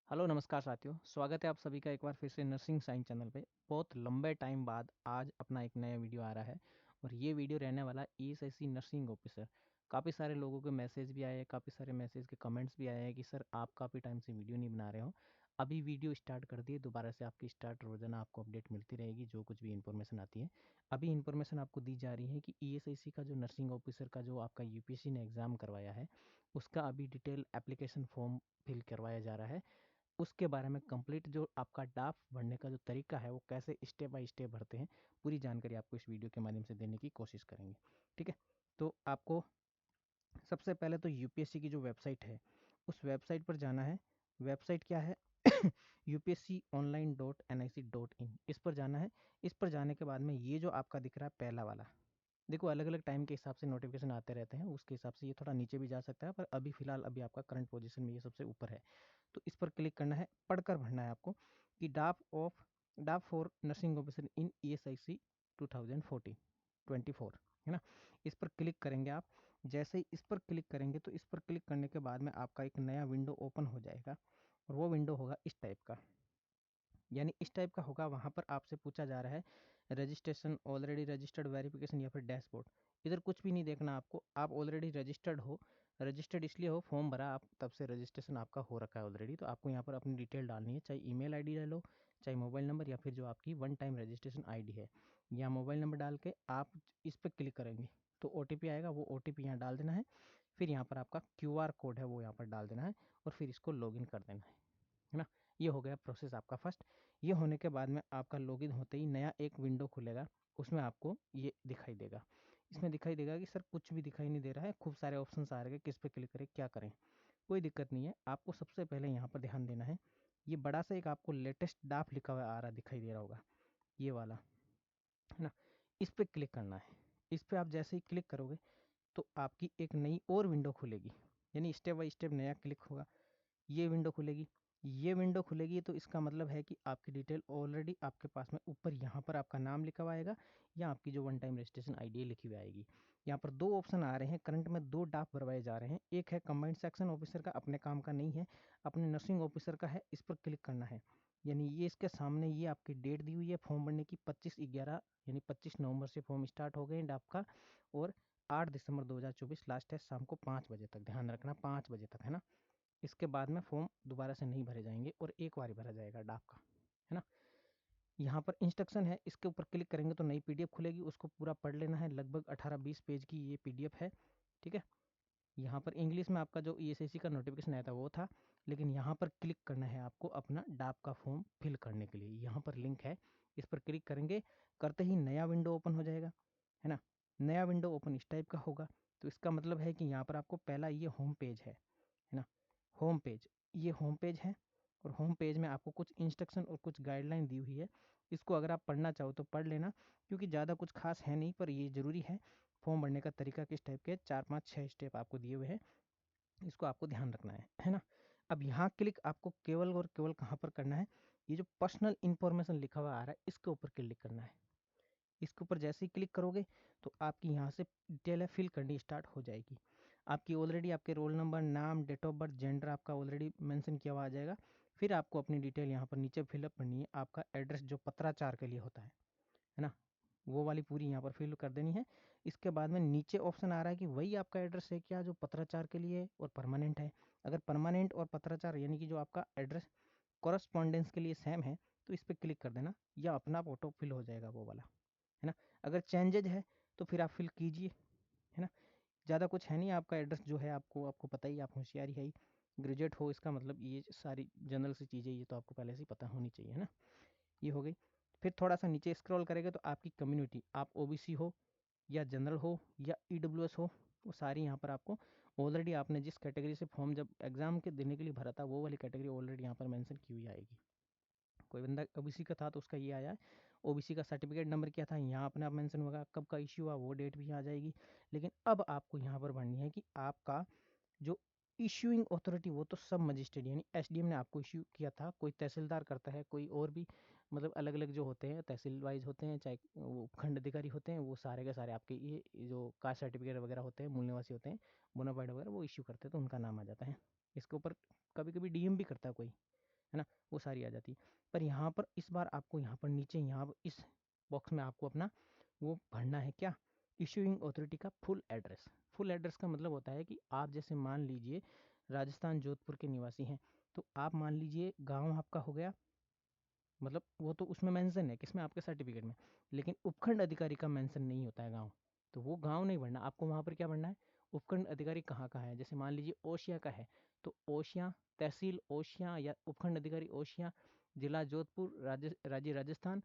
Hello नमस्कार साथियों, स्वागत है आप सभी का एक बार फिर से नर्सिंग साइंस चैनल पे। बहुत लंबे टाइम बाद आज अपना एक नया वीडियो आ रहा है और ये वीडियो रहने वाला ईएसआईसी नर्सिंग ऑफिसर। काफ़ी सारे लोगों के मैसेज भी आए हैं, काफ़ी सारे मैसेज के कमेंट्स भी आए हैं कि सर आप काफ़ी टाइम से वीडियो नहीं बना रहे हो। अभी वीडियो स्टार्ट कर दिए, दोबारा से आपकी स्टार्ट रोजाना आपको अपडेट मिलती रहेगी जो कुछ भी इन्फॉर्मेशन आती है। अभी इन्फॉर्मेशन आपको दी जा रही है कि ईएसआईसी का जो नर्सिंग ऑफिसर का जो आपका यूपीएससी ने एग्ज़ाम करवाया है, उसका अभी डिटेल एप्लीकेशन फॉर्म फिल करवाया जा रहा है। उसके बारे में कंप्लीट जो आपका ड्राफ्ट भरने का जो तरीका है वो कैसे स्टेप बाय स्टेप भरते हैं, पूरी जानकारी आपको इस वीडियो के माध्यम से देने की कोशिश करेंगे। ठीक है, तो आपको सबसे पहले तो यूपीएससी की जो वेबसाइट है उस वेबसाइट पर जाना है। वेबसाइट क्या है? upsconline.nic.in, इस पर जाना है। इस पर जाने के बाद में ये जो आपका दिख रहा है पहला वाला, देखो अलग अलग टाइम के हिसाब से नोटिफिकेशन आते रहते हैं, उसके हिसाब से ये थोड़ा नीचे भी जा सकता है, पर अभी फिलहाल अभी आपका करंट पोजीशन में ये सबसे ऊपर है। तो इस पर क्लिक करना है, पढ़कर भरना है आपको कि डाप for nursing officer in ESIC 2014 24, है ना। इस पर क्लिक करेंगे आप। जैसे ही इस पर क्लिक करेंगे तो इस पर क्लिक करने के बाद में आपका एक नया विंडो ओपन हो जाएगा और वो विंडो होगा इस टाइप का, यानी इस टाइप का होगा। वहाँ पर आपसे पूछा जा रहा है रजिस्ट्रेशन, ऑलरेडी रजिस्टर्ड, वेरिफिकेशन या फिर डैशबोर्ड। इधर कुछ भी नहीं देखना आपको, आप ऑलरेडी रजिस्टर्ड हो। रजिस्टर्ड इसलिए हो, फॉर्म भरा आप तब से रजिस्ट्रेशन आपका हो रखा है ऑलरेडी, तो आपको यहाँ पर अपनी डिटेल डालनी है, चाहे ईमेल आईडी ले लो, चाहे मोबाइल नंबर, या फिर जो आपकी वन टाइम रजिस्ट्रेशन आईडी है या मोबाइल नंबर डाल के आप इस पर क्लिक करेंगे तो ओटीपी आएगा, वो ओटीपी यहाँ डाल देना है। फिर यहाँ पर आपका क्यूआर कोड है वो यहाँ पर डाल देना है और फिर इसको लॉगिन कर देना है ना। ये हो गया प्रोसेस आपका फर्स्ट। ये होने के बाद में आपका लॉगिन होते ही नया एक विंडो खुलेगा, उसमें आपको ये दिखाई देगा। इसमें दिखाई देगा कि सर कुछ भी दिखाई नहीं दे रहा है, खूब सारे ऑप्शंस आ रहे हैं, किस पे क्लिक करें, क्या करें। कोई दिक्कत नहीं है, आपको सबसे पहले यहाँ पर ध्यान देना है। ये बड़ा सा एक आपको लेटेस्ट ड्राफ्ट लिखा हुआ आ रहा दिखाई दे रहा होगा, ये वाला, है ना। इस पे क्लिक करना है। इस पे आप जैसे ही क्लिक करोगे तो आपकी एक नई और विंडो खुलेगी, यानी स्टेप बाय स्टेप नया क्लिक होगा, ये विंडो खुलेगी। ये विंडो खुलेगी तो इसका मतलब है कि आपकी डिटेल ऑलरेडी आपके पास में ऊपर यहाँ पर आपका नाम लिखा हुआ आएगा या आपकी जो वन टाइम रजिस्ट्रेशन आईडी लिखी हुई आएगी। यहाँ पर दो ऑप्शन आ रहे हैं, करंट में दो डाक भरवाए जा रहे हैं। एक है कंबाइंड सेक्शन ऑफिसर का, अपने काम का नहीं है, अपने नर्सिंग ऑफिसर का है, इस पर क्लिक करना है। यानी ये इसके सामने ये आपकी डेट दी हुई है फॉर्म भरने की 25/11, यानी 25 नवंबर से फॉर्म स्टार्ट हो गए हैं डाक का, और 8 दिसंबर 2024 लास्ट है, शाम को 5 बजे तक, ध्यान रखना 5 बजे तक, है ना। इसके बाद में फॉर्म दोबारा से नहीं भरे जाएंगे और एक बार ही भरा जाएगा डाक का, है ना। यहाँ पर इंस्ट्रक्शन है, इसके ऊपर क्लिक करेंगे तो नई पीडीएफ खुलेगी, उसको पूरा पढ़ लेना है। लगभग 18-20 पेज की ये पीडीएफ है। ठीक है, यहाँ पर इंग्लिश में आपका जो ईएसआईसी का नोटिफिकेशन आया था वो था, लेकिन यहाँ पर क्लिक करना है आपको अपना डाक का फॉर्म फिल करने के लिए। यहाँ पर लिंक है, इस पर क्लिक करेंगे, करते ही नया विंडो ओपन हो जाएगा, है ना। नया विंडो ओपन इस टाइप का होगा। तो इसका मतलब है कि यहाँ पर आपको पहला ये होम पेज है ना, होम पेज, ये होम पेज है। और होम पेज में आपको कुछ इंस्ट्रक्शन और कुछ गाइडलाइन दी हुई है, इसको अगर आप पढ़ना चाहो तो पढ़ लेना, क्योंकि ज़्यादा कुछ खास है नहीं, पर ये ज़रूरी है। फॉर्म भरने का तरीका किस टाइप के 4-5-6 स्टेप आपको दिए हुए हैं, इसको आपको ध्यान रखना है ना। अब यहाँ क्लिक आपको केवल और केवल कहाँ पर करना है, ये जो पर्सनल इंफॉर्मेशन लिखा हुआ आ रहा है इसके ऊपर क्लिक करना है। इसके ऊपर जैसे ही क्लिक करोगे तो आपकी यहाँ से डिटेल है फिल करनी स्टार्ट हो जाएगी। आपकी ऑलरेडी आपके रोल नंबर, नाम, डेट ऑफ बर्थ, जेंडर आपका ऑलरेडी मेंशन किया हुआ आ जाएगा। फिर आपको अपनी डिटेल यहाँ पर नीचे फिलअप करनी है, आपका एड्रेस जो पत्राचार के लिए होता है ना, वो वाली पूरी यहाँ पर फिल कर देनी है। इसके बाद में नीचे ऑप्शन आ रहा है कि वही आपका एड्रेस है क्या जो पत्राचार के लिए और परमानेंट है। अगर परमानेंट और पत्राचार यानी कि जो आपका एड्रेस कॉरस्पॉन्डेंस के लिए सेम है तो इस पर क्लिक कर देना, या अपना ऑटो फिल हो जाएगा वो वाला, है ना। अगर चेंजेज है तो फिर आप फिल कीजिए, है ना। ज़्यादा कुछ है नहीं, आपका एड्रेस जो है आपको आपको पता ही, आप होशियारी है ही, ग्रेजुएट हो, इसका मतलब ये सारी जनरल सी चीज़ें ये तो आपको पहले से ही पता होनी चाहिए, है ना। ये हो गई। फिर थोड़ा सा नीचे स्क्रॉल करेगा तो आपकी कम्युनिटी, आप ओबीसी हो या जनरल हो या ईडब्ल्यूएस हो, वो सारी यहाँ पर आपको ऑलरेडी आपने जिस कैटेगरी से फॉर्म जब एग्जाम के देने के लिए भरा था वो वाली कैटेगरी ऑलरेडी यहाँ पर मेंशन की हुई आएगी। कोई बंदा ओबीसी का था तो उसका ये आया है, ओबीसी का सर्टिफिकेट नंबर क्या था यहाँ अपने आप मेंशन होगा, कब का इश्यू हुआ वो डेट भी आ जाएगी। लेकिन अब आपको यहाँ पर भरनी है कि आपका जो इश्यूइंग अथॉरिटी, वो तो सब मजिस्ट्रेट यानी एसडीएम ने आपको इश्यू किया था, कोई तहसीलदार करता है, कोई और भी, मतलब अलग अलग जो होते हैं तहसील वाइज होते हैं, चाहे वो खंड अधिकारी होते हैं, वो सारे के सारे आपके ये जो कास्ट सर्टिफिकेट वगैरह होते हैं, मूल निवासी होते हैं, बोनाफाइड वगैरह वो इश्यू करते हैं तो उनका नाम आ जाता है। इसके ऊपर कभी कभी डीएम भी करता है कोई, है ना, वो सारी आ जाती है। पर यहाँ पर इस बार आपको यहाँ पर नीचे यहाँ इस बॉक्स में आपको अपना वो भरना है, क्या, इशूइंग अथॉरिटी का फुल एड्रेस। फुल एड्रेस का मतलब होता है कि आप जैसे मान लीजिए राजस्थान जोधपुर के निवासी हैं, तो आप मान लीजिए गांव आपका हो गया, मतलब वो तो उसमें मेंशन है किसमें, आपके सर्टिफिकेट में, लेकिन उपखंड अधिकारी का मेंशन नहीं होता है गांव, तो वो गांव नहीं भरना आपको, वहाँ पर क्या भरना है, उपखंड अधिकारी कहाँ का है। जैसे मान लीजिए ओशिया का है, तो ओशिया, तहसील ओशिया या उपखंड अधिकारी ओशिया, जिला जोधपुर, राज्य राजस्थान,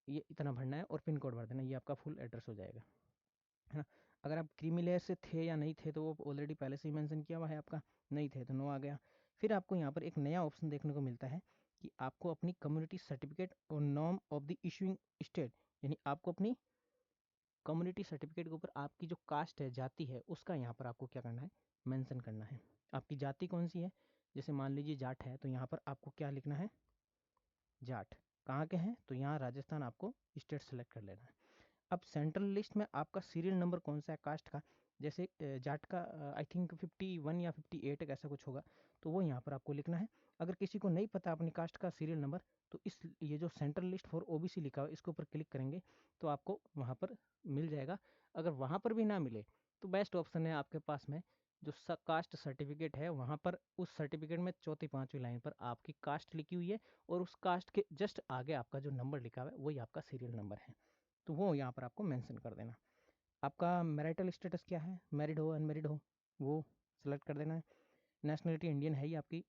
ये इतना भरना है और पिन कोड भर देना, ये आपका फुल एड्रेस हो जाएगा, है ना। अगर आप क्रीमी लेयर से थे या नहीं थे तो वो ऑलरेडी पहले से ही मेंशन किया हुआ है आपका, नहीं थे तो नो आ गया। फिर आपको यहाँ पर एक नया ऑप्शन देखने को मिलता है कि आपको अपनी कम्युनिटी सर्टिफिकेट और norm of the issuing state, यानी आपको अपनी कम्युनिटी सर्टिफिकेट के ऊपर आपकी जो कास्ट है, जाति है, उसका यहाँ पर आपको क्या करना है, मेंशन करना है। आपकी जाति कौन सी है, जैसे मान लीजिए जाट है, तो यहाँ पर आपको क्या लिखना है, जाट। कहाँ के हैं, तो यहाँ राजस्थान आपको स्टेट सेलेक्ट कर लेना है। अब सेंट्रल लिस्ट में आपका सीरियल नंबर कौन सा है कास्ट का, जैसे जाट का आई थिंक 51 या 58 ऐसा कुछ होगा, तो वो यहाँ पर आपको लिखना है। अगर किसी को नहीं पता अपनी कास्ट का सीरियल नंबर, तो इस ये जो सेंट्रल लिस्ट फॉर ओबीसी लिखा हुआ है, इसके ऊपर क्लिक करेंगे तो आपको वहाँ पर मिल जाएगा। अगर वहाँ पर भी ना मिले तो बेस्ट ऑप्शन है आपके पास में जो कास्ट सर्टिफिकेट है, वहाँ पर उस सर्टिफिकेट में चौथी पांचवी लाइन पर आपकी कास्ट लिखी हुई है और उस कास्ट के जस्ट आगे आपका जो नंबर लिखा हुआ है वही आपका सीरियल नंबर है, तो वो यहाँ पर आपको मेंशन कर देना। आपका मैरिटल स्टेटस क्या है, मैरिड हो अनमैरिड हो, वो सेलेक्ट कर देना है। नेशनलिटी इंडियन है ही आपकी।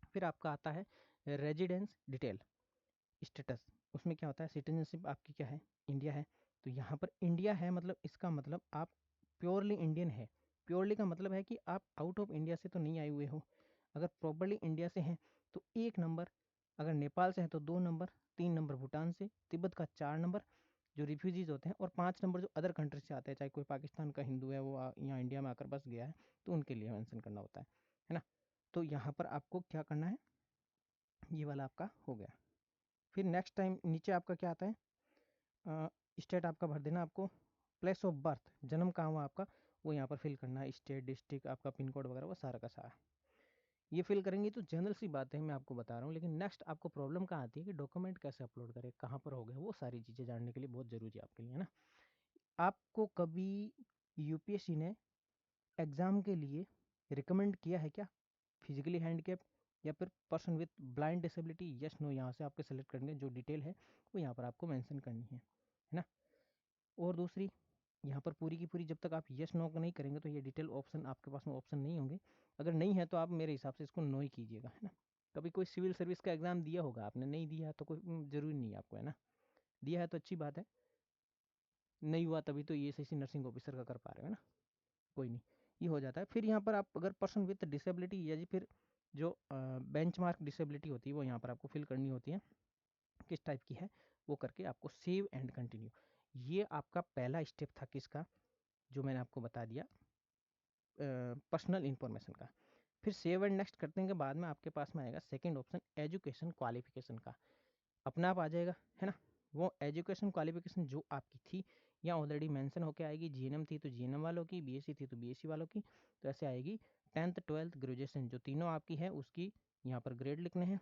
फिर आपका आता है रेजिडेंस डिटेल स्टेटस, उसमें क्या होता है, सिटीजनशिप आपकी क्या है, इंडिया है, तो यहाँ पर इंडिया है, मतलब इसका मतलब आप प्योरली इंडियन है। प्योरली का मतलब है कि आप आउट ऑफ इंडिया से तो नहीं आए हुए हो। अगर प्रॉपरली इंडिया से हैं तो 1 नंबर, अगर नेपाल से है तो 2 नंबर, 3 नंबर भूटान से, तिब्बत का 4 नंबर जो रिफ्यूजीज होते हैं, और 5 नंबर जो अदर कंट्री से आते हैं, चाहे कोई पाकिस्तान का हिंदू है, वो यहाँ इंडिया में आकर बस गया है, तो उनके लिए मेंशन करना होता है ना। तो यहाँ पर आपको क्या करना है, ये वाला आपका हो गया। फिर नेक्स्ट टाइम नीचे आपका क्या आता है, स्टेट आपका भर देना आपको, प्लेस ऑफ बर्थ, जन्म कहाँ हुआ आपका, वो यहाँ पर फिल करना है, स्टेट, डिस्ट्रिक्ट, आपका पिन कोड वगैरह वो सारा का सारा ये फिल करेंगे। तो जनरल सी बात है, मैं आपको बता रहा हूँ, लेकिन नेक्स्ट आपको प्रॉब्लम कहाँ आती है कि डॉक्यूमेंट कैसे अपलोड करें, कहाँ पर हो गए, वो सारी चीज़ें जानने के लिए बहुत ज़रूरी है आपके लिए, है ना। आपको कभी यूपीएससी ने एग्ज़ाम के लिए रिकमेंड किया है क्या, फिजिकली हैंडीकैप या फिर person with blind disability, yes no, यहाँ से आपके सेलेक्ट करने जो डिटेल है वो यहाँ पर आपको मेंशन करनी है ना। और दूसरी, यहाँ पर पूरी की पूरी जब तक आप यस नो नहीं करेंगे तो ये डिटेल ऑप्शन आपके पास में ऑप्शन नहीं होंगे। अगर नहीं है तो आप मेरे हिसाब से इसको नो ही कीजिएगा, है ना। कभी कोई सिविल सर्विस का एग्जाम दिया होगा आपने, नहीं दिया तो कोई जरूरी नहीं है आपको, है ना। दिया है तो अच्छी बात है, नहीं हुआ तभी तो ये सी नर्सिंग ऑफिसर का कर पा रहे हो, है ना। कोई नहीं, ये हो जाता है। फिर यहाँ पर आप अगर पर्सन विथ डिसेबिलिटी या जी फिर जो बेंचमार्क डिसेबिलिटी होती है वो यहाँ पर आपको फिल करनी होती है, किस टाइप की है वो करके आपको सेव एंड कंटिन्यू। ये आपका पहला स्टेप था किसका, जो मैंने आपको बता दिया पर्सनल इंफॉर्मेशन का। फिर सेव एंड नेक्स्ट करने के बाद में आपके पास में आएगा सेकंड ऑप्शन एजुकेशन क्वालिफिकेशन का, अपना आप आ जाएगा, है ना। वो एजुकेशन क्वालिफिकेशन जो आपकी थी यहाँ ऑलरेडी मेंशन होके आएगी, जीएनएम थी तो जीएनएम वालों की, बीएससी थी तो बीएससी वालों की, तो ऐसे आएगी। 10th 12th ग्रेजुएशन जो तीनों आपकी है उसकी यहाँ पर ग्रेड लिखने हैं,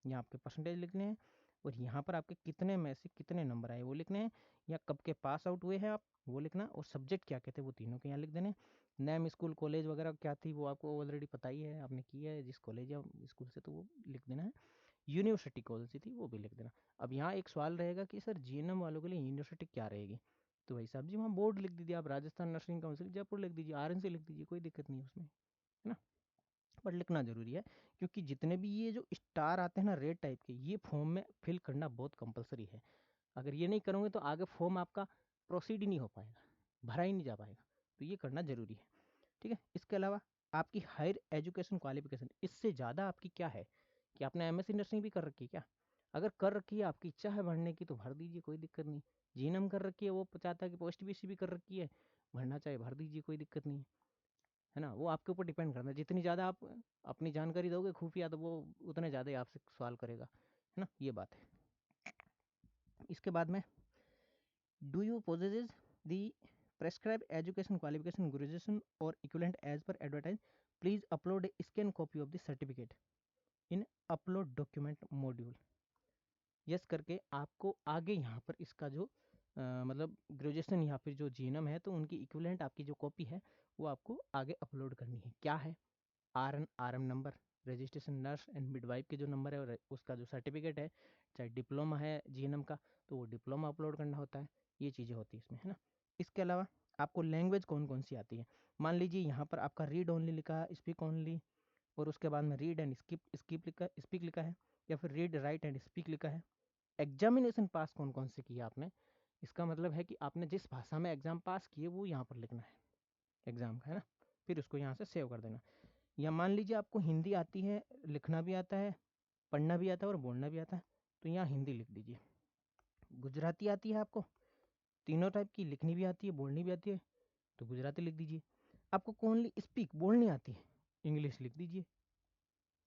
यहाँ आपके परसेंटेज लिखने हैं, और यहाँ पर आपके कितने में से कितने नंबर आए वो लिखने हैं, या कब के पास आउट हुए हैं आप वो लिखना, और सब्जेक्ट क्या कहते हैं वो तीनों के यहाँ लिख देने। नेम, स्कूल, कॉलेज वगैरह क्या थी वो आपको ऑलरेडी पता ही है, आपने किया है जिस कॉलेज या स्कूल से, तो वो लिख देना है। यूनिवर्सिटी कौन सी थी वो भी लिख देना। अब यहाँ एक सवाल रहेगा कि सर जीएनएम वालों के लिए यूनिवर्सिटी क्या रहेगी, तो भाई साहब जी वहाँ बोर्ड लिख दीजिए, आप राजस्थान नर्सिंग काउंसिल जयपुर लिख दीजिए, आरएनसी लिख दीजिए, कोई दिक्कत नहीं है उसमें, है ना। बट लिखना जरूरी है, क्योंकि जितने भी ये जो स्टार आते हैं ना रेड टाइप के, ये फॉर्म में फिल करना बहुत कंपलसरी है। अगर ये नहीं करोगे तो आगे फॉर्म आपका प्रोसीड ही नहीं हो पाएगा, भरा ही नहीं जा पाएगा, तो ये करना जरूरी है, ठीक है। इसके अलावा आपकी हायर एजुकेशन क्वालिफिकेशन, इससे ज़्यादा आपकी क्या है कि आपने एमएससी नर्सिंग भी कर रखी है क्या, अगर कर रखी है, आपकी इच्छा है भरने की तो भर दीजिए, कोई दिक्कत नहीं। जीएनएम कर रखी है, वो चाहता है कि पोस्ट बीसी भी कर रखी है, भरना चाहे भर दीजिए, कोई दिक्कत नहीं है ना। वो आपके ऊपर डिपेंड करता है, जितनी ज़्यादा आप अपनी जानकारी दोगे खुफिया तो वो उतने ज़्यादा ही आपसे सवाल करेगा, है ना, ये बात है। इसके बाद में do you possess the prescribed education qualification graduation or equivalent as per advertised, please upload a scan copy of the certificate in upload document module, yes करके आपको आगे यहाँ पर इसका जो मतलब ग्रेजुएशन या फिर जो जीएनएम है तो उनकी इक्विवेलेंट आपकी जो कॉपी है वो आपको आगे अपलोड करनी है। क्या है? RM number, registration nurse and midwife के जो नंबर है और उसका जो सर्टिफिकेट है, चाहे डिप्लोमा है जीएनएम का तो वो डिप्लोमा अपलोड करना होता है। ये चीज़ें होती है इसमें, है ना। इसके अलावा आपको लैंग्वेज कौन कौन सी आती है, मान लीजिए यहाँ पर आपका रीड ओनली लिखा है, स्पीक ओनली, और उसके बाद में रीड एंड स्पीक लिखा है, या फिर रीड राइट एंड स्पीक लिखा है। एग्जामिनेशन पास कौन कौन से किया आपने, इसका मतलब है कि आपने जिस भाषा में एग्जाम पास किए वो यहाँ पर लिखना है एग्जाम का, है ना। फिर उसको यहाँ से सेव कर देना। या मान लीजिए आपको हिंदी आती है, लिखना भी आता है, पढ़ना भी आता है और बोलना भी आता है, तो यहाँ हिंदी लिख दीजिए। गुजराती आती है आपको, तीनों टाइप की, लिखनी भी आती है बोलनी भी आती है, तो गुजराती लिख दीजिए। आपको ओनली स्पीक बोलनी आती है, इंग्लिश लिख दीजिए।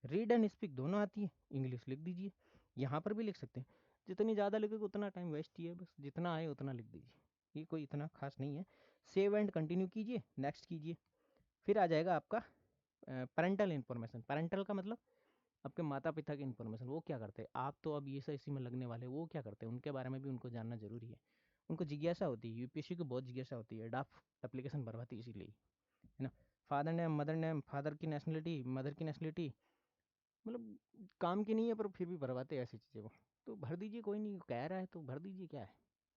रीड एंड स्पीक दोनों आती है, इंग्लिश लिख दीजिए। यहाँ पर भी लिख सकते हैं, जितनी ज़्यादा लिखोगे उतना टाइम वेस्ट ही है, बस जितना आए उतना लिख दीजिए, ये कोई इतना खास नहीं है। सेव एंड कंटिन्यू कीजिए, नेक्स्ट कीजिए। फिर आ जाएगा आपका पेरेंटल इन्फॉर्मेशन। पेरेंटल का मतलब आपके माता पिता की इन्फॉर्मेशन, वो क्या करते हैं, आप तो अब ये सब इसी में लगने वाले, वो क्या करते हैं उनके बारे में भी उनको जानना जरूरी है। उनको जिज्ञासा होती है, यूपीएससी को बहुत जिज्ञासा होती है, डाफ एप्लीकेशन भरवाती है इसीलिए, है ना। Father name, mother name, father की नेशनलिटी, मदर की नेशनलिटी, मतलब काम की नहीं है पर फिर भी भरवाते हैं ऐसी चीज़ें वो, तो भर दीजिए, कोई नहीं कह रहा है तो भर दीजिए, क्या है,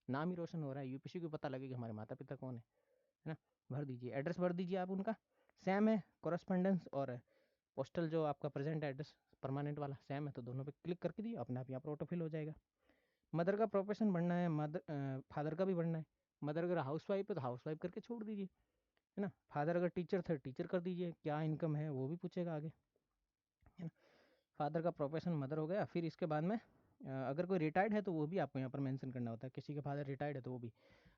नाम ही रोशन हो रहा है, यूपीएससी को पता लगे कि हमारे माता पिता कौन है ना। भर दीजिए, एड्रेस भर दीजिए आप उनका, सेम है कॉरेस्पॉन्डेंस और पोस्टल जो आपका प्रेजेंट एड्रेस परमानेंट वाला सेम है, तो दोनों पे क्लिक करके दिए, अपने आप यहाँ पर ऑटोफिल हो जाएगा। मदर का प्रोफेशन बढ़ना है, मदर फादर का भी बढ़ना है। मदर अगर हाउस वाइफ है तो हाउस वाइफ करके छोड़ दीजिए, है ना। फादर अगर टीचर थे टीचर कर दीजिए, क्या इनकम है वो भी पूछेगा आगे, है ना। फादर का प्रोफेशन मदर हो गया। फिर इसके बाद में अगर कोई रिटायर्ड है तो वो भी आपको यहाँ पर मेंशन करना होता है, किसी के फादर रिटायर्ड है तो वो भी।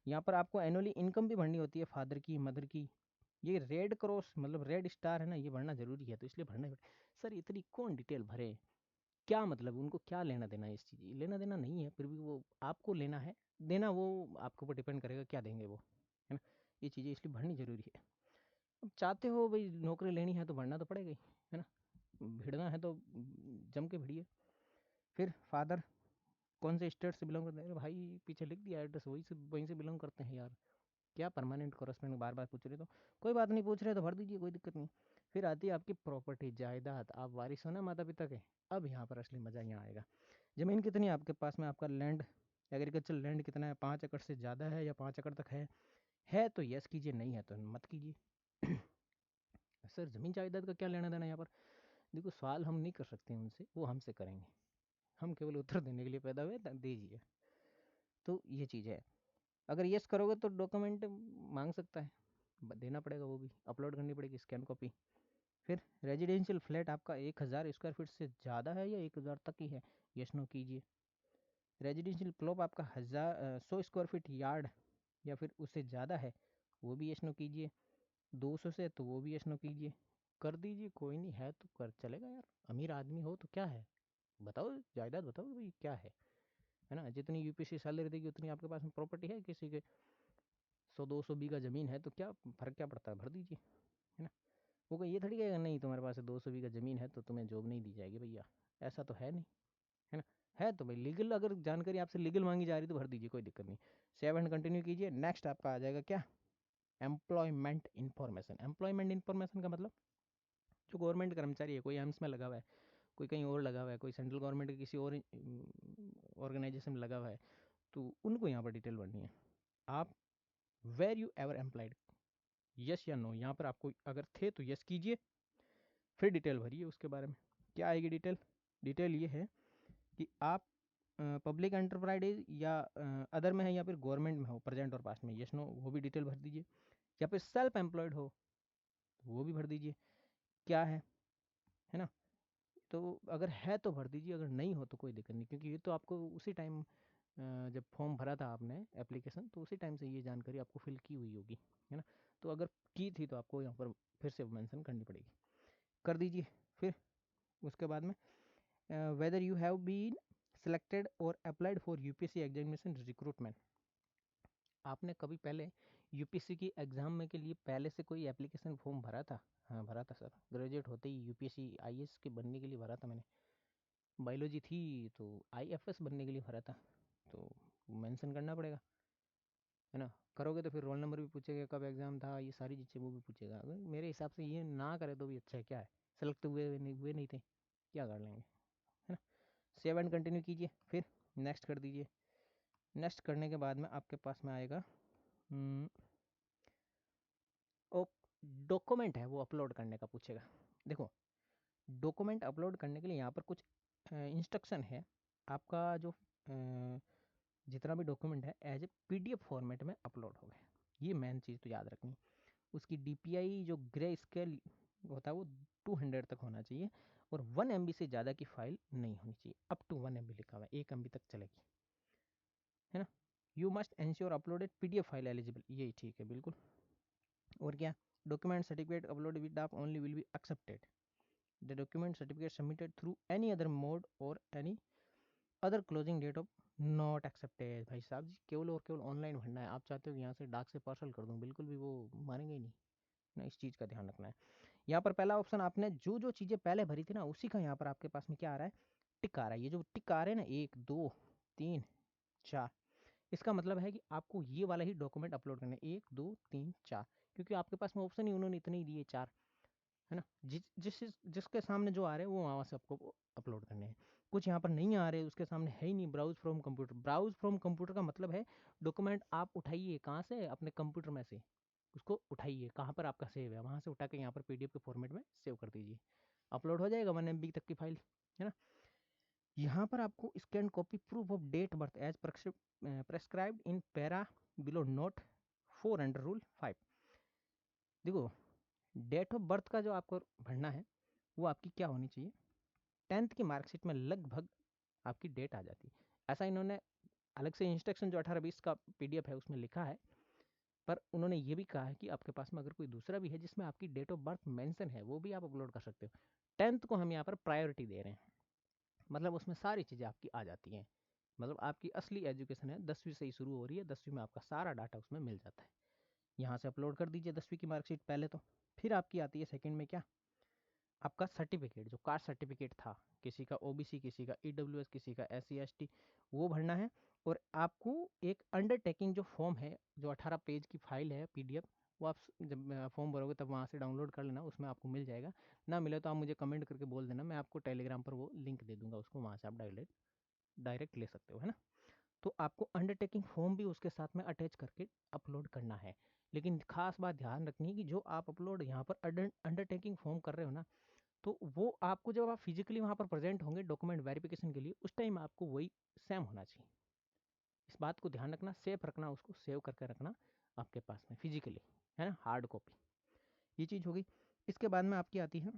यहाँ पर आपको एनुअली इनकम भी भरनी होती है, फादर की, मदर की। ये रेड क्रॉस मतलब रेड स्टार है ना, ये भरना जरूरी है, तो इसलिए भरना ही सर इतनी कौन डिटेल भरे, क्या मतलब, उनको क्या लेना देना है इस चीज़, लेना देना नहीं है, फिर भी वो आपको लेना है, देना वो आपके ऊपर डिपेंड करेगा क्या देंगे वो, है ना। ये चीज़ें इसलिए भरनी जरूरी है। अब चाहते हो भाई नौकरी लेनी है तो भरना तो पड़ेगा ही, है ना। भिड़ना है तो जम के भिड़िए। फिर फादर कौन से स्टेट से बिलोंग करते हैं, अरे भाई पीछे लिख दिया एड्रेस, वहीं से बिलोंग करते हैं यार, क्या परमानेंट कॉरेस्पॉन्डेंट बार बार पूछ रहे, तो कोई बात नहीं, पूछ रहे तो भर दीजिए, कोई दिक्कत नहीं। फिर आती है आपकी प्रॉपर्टी, जायदाद, आप वारिस हो ना माता पिता के। अब यहाँ पर असली मजा यहाँ आएगा। ज़मीन कितनी है आपके पास में, आपका लैंड, एग्रीकल्चर लैंड कितना है, 5 एकड़ से ज़्यादा है या 5 एकड़ तक है तो यस कीजिए, नहीं है तो मत कीजिए। सर ज़मीन जायदाद का क्या लेना देना यहाँ पर, देखो सवाल हम नहीं कर सकते उनसे, वो हमसे करेंगे, हम केवल उत्तर देने के लिए पैदा हुए, दीजिए। तो ये चीज़ है, अगर यस करोगे तो डॉक्यूमेंट मांग सकता है, देना पड़ेगा, वो भी अपलोड करनी पड़ेगी स्कैन कॉपी। फिर रेजिडेंशियल फ्लैट आपका 1000 स्क्वायर फीट से ज़्यादा है या 1000 तक ही है, यस नो कीजिए। रेजिडेंशियल प्लॉट आपका 100 स्क्वायर फीट यार्ड या फिर उससे ज़्यादा है, वो भी यस नो कीजिए। 200 से तो वो भी यस नो कीजिए, कर दीजिए, कोई नहीं है तो कर चलेगा यार, अमीर आदमी हो तो क्या है, बताओ जायदाद बताओ भाई क्या है ना। जितनी यूपीएससी सैलरी देगी उतनी आपके पास में प्रॉपर्टी है, किसी के 100-200 बीघा ज़मीन है तो क्या फ़र्क क्या पड़ता है, भर दीजिए, है ना। वो कोई ये थोड़ी कहेगा नहीं तुम्हारे पास 200 बीघा ज़मीन है तो तुम्हें जॉब नहीं दी जाएगी भैया, ऐसा तो है नहीं, है ना। है तो भाई लीगल, अगर जानकारी आपसे लीगल मांगी जा रही तो भर दीजिए, कोई दिक्कत नहीं। सेव एंड कंटिन्यू कीजिए। नेक्स्ट आपका आ जाएगा क्या, एम्प्लॉयमेंट इन्फॉर्मेशन। एम्प्लॉयमेंट इन्फॉर्मेशन का मतलब जो गवर्नमेंट कर्मचारी है, कोई एम्स में लगा हुआ है, कोई कहीं और लगा हुआ है, कोई सेंट्रल गवर्नमेंट के किसी और ऑर्गेनाइजेशन में लगा हुआ है, तो उनको यहाँ पर डिटेल भरनी है। आप were you ever employed, yes या नो, यहाँ पर आपको अगर थे तो यस कीजिए, फिर डिटेल भरिए उसके बारे में। क्या आएगी डिटेल, डिटेल ये है कि आप पब्लिक एंटरप्राइज या अदर में है या फिर गवर्नमेंट में हो, प्रेजेंट और पास्ट में, यस नो वो भी डिटेल भर दीजिए। या फिर सेल्फ एम्प्लॉयड हो तो वो भी भर दीजिए क्या है ना। तो अगर है तो भर दीजिए, अगर नहीं हो तो कोई दिक्कत नहीं, क्योंकि ये तो आपको उसी टाइम जब फॉर्म भरा था आपने एप्लीकेशन, तो उसी टाइम से ये जानकारी आपको फिल की हुई होगी, है ना। तो अगर की थी तो आपको यहाँ पर फिर से मेंशन करनी पड़ेगी, कर दीजिए। फिर उसके बाद में whether you have been selected or applied for UPSC examination recruitment, आपने कभी पहले यूपीएससी की एग्जाम में के लिए पहले से कोई एप्लीकेशन फॉर्म भरा था। हाँ भरा था सर, ग्रेजुएट होते ही यूपीएससी आईएएस के बनने के लिए भरा था मैंने। बायोलॉजी थी तो IFS बनने के लिए भरा था, तो मेंशन करना पड़ेगा, है ना। करोगे तो फिर रोल नंबर भी पूछेगा, कब एग्ज़ाम था, ये सारी चीज़ें वो भी पूछेगा। अगर मेरे हिसाब से ये ना करे तो भी अच्छा है, क्या है, सेलेक्ट हुए नहीं थे, क्या कर लेंगे, है ना। सेव एंड कंटिन्यू कीजिए, फिर नेक्स्ट कर दीजिए। नेक्स्ट करने के बाद में आपके पास में आएगा ओ डॉक्यूमेंट है वो अपलोड करने का पूछेगा। देखो, डॉक्यूमेंट अपलोड करने के लिए यहाँ पर कुछ इंस्ट्रक्शन है। आपका जो जितना भी डॉक्यूमेंट है एज ए PDF फॉर्मेट में अपलोड हो गए, ये मेन चीज़ तो याद रखनी। उसकी DPI जो ग्रे स्केल होता है वो 200 तक होना चाहिए, और 1 MB से ज़्यादा की फाइल नहीं होनी चाहिए। अप टू 1 MB लिखा हुआ है, 1 MB तक चलेगी, है ना। You must ensure uploaded PDF file eligible, यही ठीक है बिल्कुल। और क्या, document certificate upload with dak only will be accepted. The document certificate submitted through any other mode or any other closing date of not accepted. भाई साहब जी, केवल और केवल ऑनलाइन भरना है। आप चाहते हो कि यहाँ से डाक से पार्सल कर दूँ, बिल्कुल भी वो मानेंगे ही नहीं ना, इस चीज़ का ध्यान रखना है। यहाँ पर पहला ऑप्शन, आपने जो जो चीज़ें पहले भरी थी ना उसी का यहाँ पर आपके पास में क्या आ रहा है, टिक आ रहा है। ये जो टिक आ रहे हैं ना, 1 2 3 4, इसका मतलब है कि आपको ये वाला ही डॉक्यूमेंट अपलोड करना है, 1 2 3 4, क्योंकि आपके पास में ऑप्शन ही उन्होंने इतने ही दिए 4, है ना। जिसके सामने जो आ रहे हैं वो वहाँ से आपको अपलोड करने हैं। कुछ यहाँ पर नहीं आ रहे, उसके सामने है ही नहीं, browse from computer. Browse from computer का मतलब है डॉक्यूमेंट आप उठाइए कहाँ से, अपने कंप्यूटर में से उसको उठाइए, कहाँ पर आपका सेव है वहाँ से उठा के यहाँ पर PDF के फॉर्मेट में सेव कर दीजिए, अपलोड हो जाएगा 1 MB तक की फाइल, है ना। यहाँ पर आपको scan copy proof of date birth as prescribed in para below note 4 under rule 5। देखो, डेट ऑफ बर्थ का जो आपको भरना है वो आपकी क्या होनी चाहिए, 10th की मार्कशीट में लगभग आपकी डेट आ जाती है। ऐसा इन्होंने अलग से इंस्ट्रक्शन जो 18-20 का PDF है उसमें लिखा है, पर उन्होंने ये भी कहा है कि आपके पास में अगर कोई दूसरा भी है जिसमें आपकी डेट ऑफ बर्थ मेंशन है वो भी आप अपलोड कर सकते हो। 10th को हम यहाँ पर प्रायोरिटी दे रहे हैं, मतलब उसमें सारी चीज़ें आपकी आ जाती हैं। मतलब आपकी असली एजुकेशन है 10वीं से ही शुरू हो रही है, 10वीं में आपका सारा डाटा उसमें मिल जाता है। यहाँ से अपलोड कर दीजिए 10वीं की मार्कशीट पहले तो। फिर आपकी आती है सेकंड में क्या, आपका सर्टिफिकेट, जो कास्ट सर्टिफिकेट था, किसी का OBC, किसी का EWS, किसी का SC ST, वो भरना है। और आपको एक अंडरटेकिंग जो फॉर्म है, जो 18 पेज की फाइल है PDF, वो आप जब फॉर्म भरोगे तब वहाँ से डाउनलोड कर लेना, उसमें आपको मिल जाएगा। ना मिले तो आप मुझे कमेंट करके बोल देना, मैं आपको टेलीग्राम पर वो लिंक दे दूंगा, उसको वहाँ से आप डायरेक्ट ले सकते हो, है ना। तो आपको अंडरटेकिंग फॉर्म भी उसके साथ में अटैच करके अपलोड करना है। लेकिन खास बात ध्यान रखनी है कि जो आप अपलोड यहाँ पर अंडरटेकिंग फॉर्म कर रहे हो ना, तो वो आपको जब आप फिजिकली वहाँ पर प्रेजेंट होंगे डॉक्यूमेंट वेरिफिकेशन के लिए, उस टाइम आपको वही सेम होना चाहिए। इस बात को ध्यान रखना, सेफ रखना, उसको सेव करके रखना आपके पास में फिजिकली, है ना, हार्ड कॉपी। ये चीज़ होगी। इसके बाद में आपकी आती है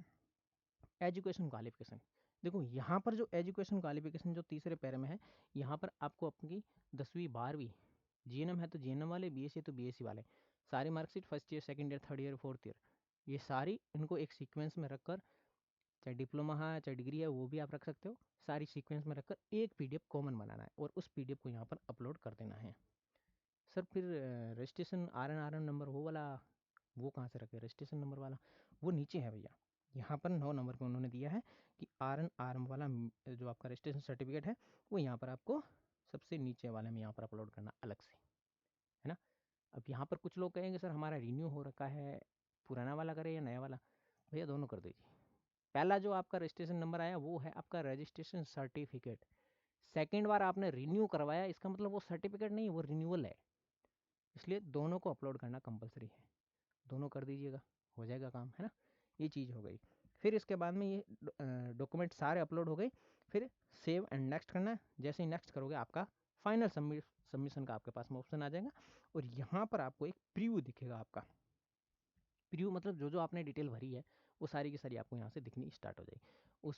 एजुकेशन क्वालिफिकेशन। देखो, यहाँ पर जो एजुकेशन क्वालिफिकेशन जो तीसरे पैरे में है, यहाँ पर आपको अपनी 10वीं 12वीं, GNM है तो GNM वाले, BSc है तो BSc वाले, सारी marksheet first year, second year, third year, fourth year, ये सारी इनको एक सीक्वेंस में रखकर, चाहे डिप्लोमा है चाहे डिग्री है वो भी आप रख सकते हो, सारी सीक्वेंस में रखकर एक PDF कॉमन बनाना है और उस PDF को यहाँ पर अपलोड कर देना है। सर फिर रजिस्ट्रेशन RN नंबर वो वाला, वो कहाँ से रखे रजिस्ट्रेशन नंबर वाला, वो नीचे है भैया। यहाँ पर 9 नंबर पे उन्होंने दिया है कि RN वाला जो आपका रजिस्ट्रेशन सर्टिफिकेट है वो यहाँ पर आपको सबसे नीचे वाले में यहाँ पर अपलोड करना अलग से, है ना। अब यहाँ पर कुछ लोग कहेंगे सर हमारा रिन्यू हो रखा है, पुराना वाला करें या नया वाला, भैया दोनों कर दीजिए। पहला जो आपका रजिस्ट्रेशन नंबर आया वो है आपका रजिस्ट्रेशन सर्टिफिकेट। सेकेंड बार आपने रिन्यू करवाया, इसका मतलब वो सर्टिफिकेट नहीं, वो रिन्यूअल है, इसलिए दोनों को अपलोड करना कंपलसरी है। दोनों कर दीजिएगा, हो जाएगा काम, है ना। ये चीज़ हो गई। फिर इसके बाद में ये डॉक्यूमेंट सारे अपलोड हो गए। फिर सेव एंड नेक्स्ट करना है। जैसे ही नेक्स्ट करोगे आपका फाइनल सबमिशन का आपके पास में ऑप्शन आ जाएगा, और यहाँ पर आपको एक प्रीव्यू दिखेगा आपका। प्रीव्यू मतलब जो जो आपने डिटेल भरी है वो सारी की सारी आपको यहाँ से दिखनी स्टार्ट हो जाएगी।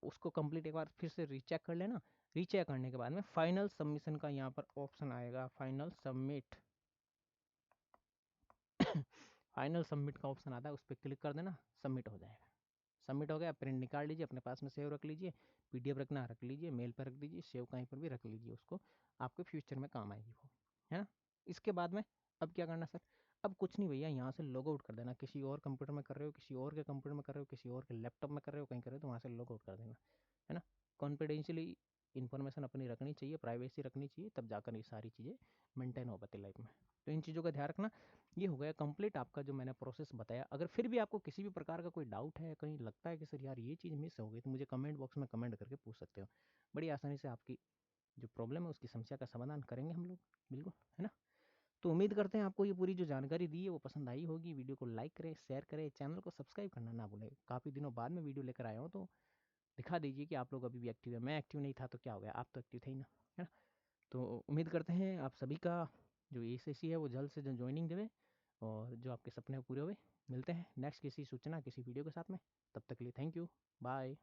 उसको कंप्लीट एक बार फिर से रीचेक कर लेना। रीचेक करने के बाद में फाइनल सबमिशन का यहाँ पर ऑप्शन आएगा, फाइनल सबमिट। फाइनल सबमिट का ऑप्शन आता है, उस पर क्लिक कर देना, सबमिट हो जाएगा। सबमिट हो गया, प्रिंट निकाल लीजिए, अपने पास में सेव रख लीजिए, PDF रखना रख लीजिए, मेल पर रख दीजिए, सेव कहीं पर भी रख लीजिए उसको, आपके फ्यूचर में काम आएगी वो, है ना। इसके बाद में अब क्या करना सर, अब कुछ नहीं भैया, यहाँ से लॉग आउट कर देना। किसी और कंप्यूटर में कर रहे हो, किसी और के कंप्यूटर में कर रहे हो, किसी और के लैपटॉप में कर रहे हो, कहीं कर रहे हो तो वहाँ से लॉग आउट कर देना, है ना। कॉन्फिडेंशियली इन्फॉर्मेशन अपनी रखनी चाहिए, प्राइवेसी रखनी चाहिए, तब जाकर ये सारी चीज़ें मेंटेन हो पाती लाइफ में। तो इन चीज़ों का ध्यान रखना। ये हो गया कंप्लीट आपका जो मैंने प्रोसेस बताया। अगर फिर भी आपको किसी भी प्रकार का कोई डाउट है, कहीं लगता है कि सर यार ये चीज़ मिस हो गई, तो मुझे कमेंट बॉक्स में कमेंट करके पूछ सकते हो। बड़ी आसानी से आपकी जो प्रॉब्लम है उसकी समस्या का समाधान करेंगे हम लोग, बिल्कुल, है ना। तो उम्मीद करते हैं आपको ये पूरी जो जानकारी दी है वो पसंद आई होगी। वीडियो को लाइक करें, शेयर करें, चैनल को सब्सक्राइब करना ना भूलें। काफ़ी दिनों बाद में वीडियो लेकर आया हूँ, तो दिखा दीजिए कि आप लोग अभी भी एक्टिव है। मैं एक्टिव नहीं था तो क्या हो गया, आप तो एक्टिव थे ही ना, है ना। तो उम्मीद करते हैं आप सभी का जो एसएससी है वो जल्द से जल्द ज्वाइनिंग देवे, और जो आपके सपने पूरे हुए। मिलते हैं नेक्स्ट किसी सूचना, किसी वीडियो के साथ में। तब तक के लिए थैंक यू, बाय।